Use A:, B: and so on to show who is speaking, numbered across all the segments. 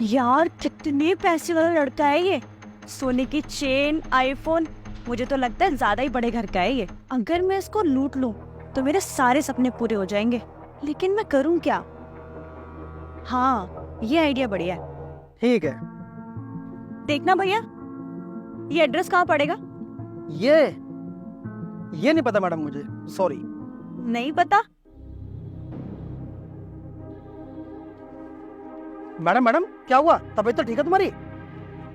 A: यार कितने पैसे वाला लड़का है ये। सोने की चेन, आईफोन, मुझे तो लगता है ज्यादा ही बड़े घर का है ये। अगर मैं इसको लूट लूं तो मेरे सारे सपने पूरे हो जाएंगे, लेकिन मैं करूं क्या? हाँ, ये आइडिया बढ़िया है।
B: ठीक है।
A: देखना भैया, ये एड्रेस कहाँ पड़ेगा?
B: ये नहीं पता मैडम, मुझे सॉरी।
A: नहीं पता?
B: मैडम क्या हुआ? तबीयत तो ठीक है तुम्हारी?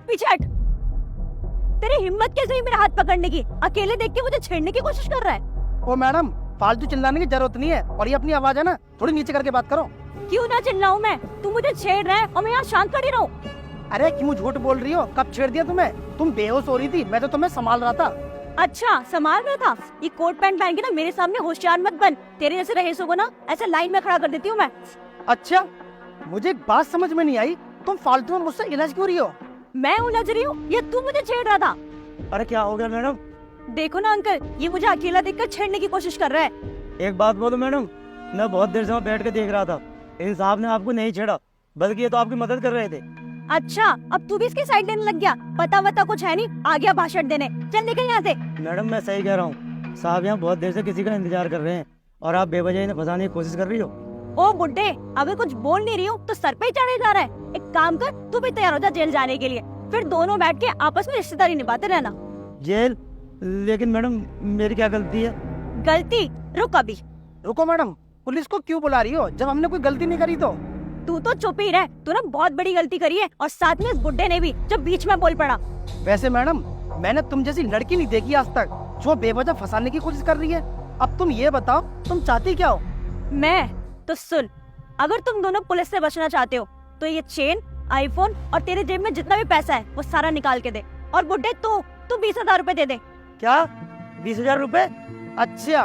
A: पीछे हट। तेरी हिम्मत कैसे हुई मेरा हाथ पकड़ने की? अकेले देख के मुझे छेड़ने की कोशिश कर रहा है।
B: ओ मैडम, फालतू चिल्लाने की जरूरत नहीं है, और ये अपनी आवाज है ना, थोड़ी नीचे करके बात करो।
A: क्यों ना चिल्लाऊं मैं? तू मुझे छेड़ रहा है और मैं यहाँ शांत खड़ी रहूं?
B: अरे क्यों झूठ बोल रही हो? कब छेड़ दिया तुम्हें? तुम बेहोश हो रही थी, मैं तो तुम्हें संभाल रहा था।
A: अच्छा, संभाल रहा था? ये कोट पैंट पहन के ना मेरे सामने होशियार मत बन। तेरे जैसे रईसों को ना ऐसे लाइन में खड़ा कर देती हूँ मैं।
B: अच्छा, मुझे एक बात समझ में नहीं आई, तुम फालतू में मुझसे इलाज क्यों रही हो?
A: मैं उलझ रही हूँ या तू मुझे छेड़ रहा था?
B: अरे क्या हो गया मैडम?
A: देखो ना अंकल, ये मुझे अकेला देखकर छेड़ने की कोशिश कर रहा है।
C: एक बात बोलो मैडम, मैं बहुत देर से वहाँ बैठ के देख रहा था। इन साहब ने आपको नहीं छेड़ा, बल्कि ये तो आपकी मदद कर रहे थे।
A: अच्छा, अब तू भी इसकी साइड लेने लग गया? पता वता कुछ है नहीं, आ गया भाषण देने। चल निकल यहाँ से।
C: मैडम मैं सही कह रहा हूँ, साहब यहाँ बहुत देर से किसी का इंतजार कर रहे हैं और आप बेवजह इन्हें फंसाने की कोशिश कर रही हो।
A: ओ बुड्ढे, अगर कुछ बोल नहीं रही हूँ तो सर पे ही चढ़े जा रहा है। एक काम कर, तू भी तैयार हो जा जेल जाने के लिए, फिर दोनों बैठ के आपस में रिश्तेदारी निभाते रहना।
C: जेल? लेकिन मैडम मेरी क्या गलती है?
A: गलती? रुक अभी।
B: रुको मैडम, पुलिस को क्यों बुला रही हो जब हमने कोई गलती नहीं करी तो?
A: तू तो चुप ही रह, तू ना बहुत बड़ी गलती करी है, और साथ में इस बुड्ढे ने भी, जो बीच में बोल पड़ा।
B: वैसे मैडम, मैंने तुम जैसी लड़की नहीं देखी आज तक जो बेवजह फंसाने की कोशिश कर रही है। अब तुम ये बताओ, तुम चाहती क्या हो?
A: मैं तो सुन, अगर तुम दोनों पुलिस से बचना चाहते हो तो ये चेन, आईफोन और तेरे जेब में जितना भी पैसा है वो सारा निकाल के दे। और बुड्ढे तू 20,000 रूपए दे दे।
B: क्या? 20,000 रुपए? अच्छा,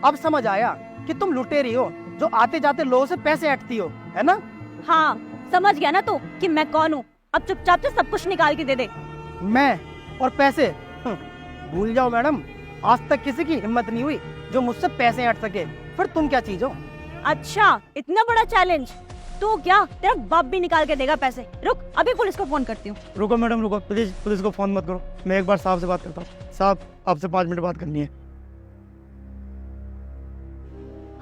B: अब समझ आया कि तुम लुटेरी हो जो आते जाते लोगों से पैसे ऐंठती हो, है ना?
A: हाँ, समझ गया ना तू कि मैं कौन हूँ? अब चुपचाप से सब कुछ निकाल के दे दे।
B: मैं और पैसे? भूल जाओ मैडम, आज तक किसी की हिम्मत नहीं हुई जो मुझसे पैसे ऐंठ सके, फिर तुम क्या चीज हो?
A: अच्छा, इतना बड़ा चैलेंज? तू क्या, तेरा बाप भी निकाल के देगा पैसे। रुक, अभी पुलिस को फोन करती हूँ।
C: रुको मैडम रुको, प्लीज पुलिस को फोन मत करो, मैं एक बार साहब से बात करता हूँ। साहब आपसे 5 मिनट बात करनी है।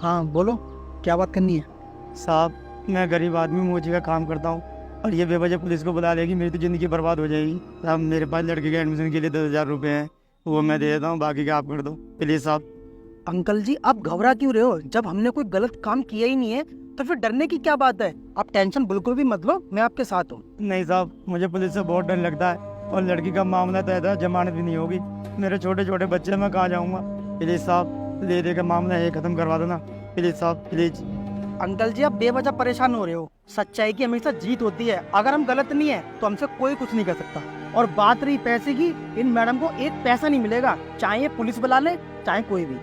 B: हाँ बोलो, क्या बात करनी है?
C: साहब मैं गरीब आदमी मोची का काम करता हूँ और ये बेवजह पुलिस को बुला लेगी, मेरी तो ज़िंदगी बर्बाद हो जाएगी। साहब मेरे पास लड़के के एडमिशन के लिए 10,000 रुपये हैं, वो मैं दे देता हूँ, बाकी का आप कर दो प्लीज़ साहब।
B: अंकल जी, आप घबरा क्यों रहे हो? जब हमने कोई गलत काम किया ही नहीं है तो फिर डरने की क्या बात है? आप टेंशन बिल्कुल भी मत लो, मैं आपके साथ हूँ।
C: नहीं साहब, मुझे पुलिस से बहुत डर लगता है, और लड़की का मामला तो ऐसा जमानत भी नहीं होगी, मेरे छोटे छोटे बच्चे मैं कहाँ जाऊँगा? प्लीज़ साहब ले दे का मामला ये ख़त्म करवा देना प्लीज़ साहब, प्लीज़।
B: अंकल जी, आप बेवजह परेशान हो रहे हो। सच्चाई की हमेशा जीत होती है, अगर हम गलत नहीं है तो हमसे कोई कुछ नहीं कर सकता। और बात रही पैसे की, इन मैडम को एक पैसा नहीं मिलेगा, चाहे ये पुलिस बुला ले चाहे कोई भी।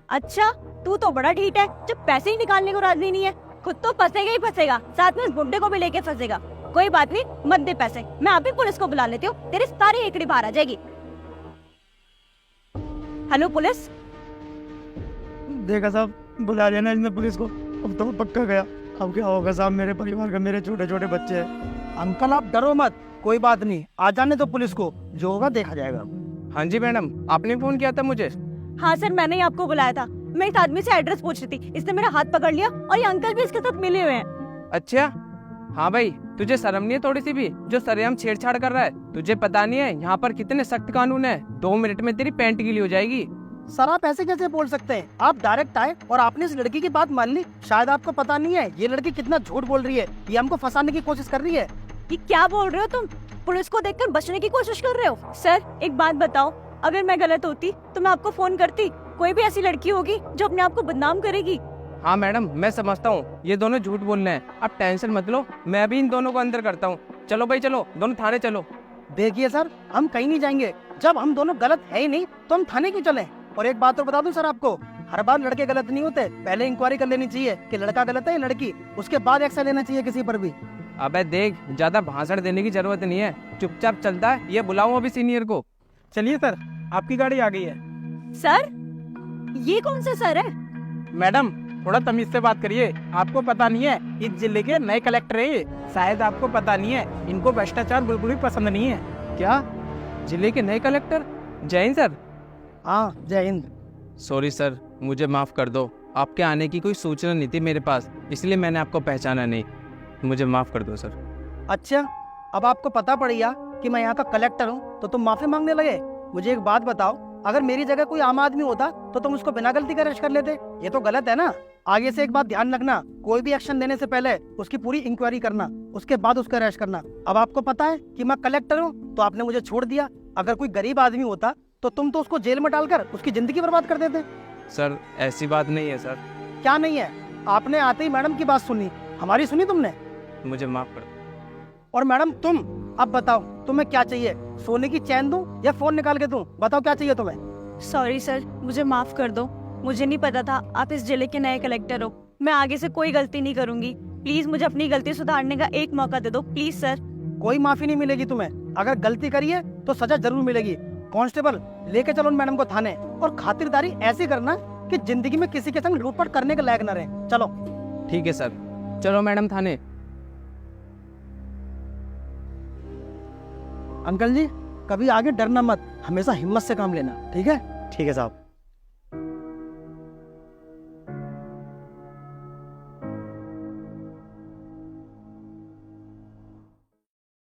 A: अच्छा, तू तो बड़ा ढीठ है, जब पैसे ही निकालने को राजी नहीं है। खुद तो फंसेगा ही फंसेगा, साथ में इस बुड्ढे को भी लेके फंसेगा। कोई बात नहीं, मत दे पैसे, मैं अभी पुलिस को बुला लेती हूँ, तेरी सारी एकड़ी बाहर आ जाएगी। Hello police.
C: देखा साहब, बुला लिया ना इसने पुलिस को, अब तो पक्का गया। अब क्या होगा साहब, मेरे परिवार का, मेरे छोटे छोटे बच्चे हैं।
B: अंकल आप डरो मत, कोई बात नहीं, आ जाने दो पुलिस को, जो होगा देखा जाएगा।
D: हाँ जी मैडम, आपने फोन किया था मुझे?
A: हाँ सर, मैंने ही आपको बुलाया था। मैं इस आदमी से एड्रेस पूछ रही थी, इसने मेरा हाथ पकड़ लिया और ये अंकल भी इसके साथ मिले हुए हैं।
D: अच्छा, हाँ भाई, तुझे शर्म नहीं है थोड़ी सी भी, जो सरेआम छेड़छाड़ कर रहा है? तुझे पता नहीं है यहाँ पर कितने सख्त कानून है, 2 मिनट में तेरी पैंट गीली हो जाएगी।
B: सर आप ऐसे कैसे बोल सकते हैं? आप डायरेक्ट आए और आपने इस लड़की की बात मान ली। शायद आपको पता नहीं है ये लड़की कितना झूठ बोल रही है, ये हमको फंसाने की कोशिश कर रही है।
A: ये क्या बोल रहे हो तुम? पुलिस को देखकर बचने की कोशिश कर रहे हो? सर एक बात बताओ, अगर मैं गलत होती तो मैं आपको फोन करती? कोई भी ऐसी लड़की होगी जो अपने आप को बदनाम करेगी?
D: हाँ मैडम, मैं समझता हूँ ये दोनों झूठ बोल रहे हैं, आप टेंशन मत लो, मैं भी इन दोनों को अंदर करता हूँ। चलो भाई चलो, दोनों थाने चलो।
B: देखिए सर, हम कहीं नहीं जाएंगे, जब हम दोनों गलत है ही नहीं तो हम थाने क्यों चले? और एक बात तो बता दूं सर आपको, हर बार लड़के गलत नहीं होते, पहले इंक्वायरी कर लेनी चाहिए कि लड़का गलत है या लड़की, उसके बाद एक्शन लेना चाहिए किसी पर भी।
D: अबे देख, ज्यादा भाषण देने की जरूरत नहीं है, चुपचाप चलता है, ये बुलाऊं अभी सीनियर को।
E: चलिए सर, आपकी गाड़ी आ गई है।
A: सर, ये कौन सा सर है?
E: मैडम थोड़ा तमीज से बात करिए। आपको पता नहीं है इस जिले के नए कलेक्टर है ये। शायद आपको पता नहीं है, इनको भ्रष्टाचार बिल्कुल भी पसंद नहीं है।
D: क्या जिले के नए कलेक्टर? जय हिंद सर।
B: हाँ, जय हिंद।
D: सॉरी सर, मुझे माफ़ कर दो। आपके आने की कोई सूचना नहीं थी मेरे पास, इसलिए मैंने आपको पहचाना नहीं। मुझे माफ़ कर दो सर।
B: अच्छा, अब आपको पता पड़ गया कि मैं यहाँ का कलेक्टर हूँ तो तुम माफी मांगने लगे। मुझे एक बात बताओ, अगर मेरी जगह कोई आम आदमी होता तो तुम उसको बिना गलती का अरेस्ट कर लेते। ये तो गलत है ना। आगे से एक बात ध्यान रखना, कोई भी एक्शन लेने से पहले उसकी पूरी इंक्वायरी करना, उसके बाद उसका अरेस्ट करना। अब आपको पता है कि मैं कलेक्टर हूँ तो आपने मुझे छोड़ दिया। अगर कोई गरीब आदमी होता तो तुम तो उसको जेल में डालकर उसकी जिंदगी बर्बाद कर देते।
D: सर ऐसी बात नहीं है सर।
B: क्या नहीं है? आपने आते ही मैडम की बात सुनी, हमारी सुनी तुमने?
D: मुझे माफ़ कर दो।
B: और मैडम तुम, अब बताओ तुम्हें क्या चाहिए? सोने की चैन दूं या फोन निकाल के दूं? बताओ क्या चाहिए तुम्हें?
A: सॉरी सर, मुझे माफ कर दो। मुझे नहीं पता था आप इस जिले के नए कलेक्टर हो। मैं आगे से कोई गलती नहीं करूंगी। प्लीज मुझे अपनी गलती सुधारने का एक मौका दे दो, प्लीज सर।
B: कोई माफी नहीं मिलेगी तुम्हें। अगर गलती करी है तो सजा जरूर मिलेगी। कांस्टेबल, लेके चलो उन मैडम को थाने, और खातिरदारी ऐसी करना कि जिंदगी में किसी के संग लूटपाट करने के लायक न रहे। चलो।
D: ठीक है सर, चलो मैडम थाने।
B: अंकल जी, कभी आगे डरना मत, हमेशा हिम्मत से काम लेना, ठीक है?
C: ठीक है साहब।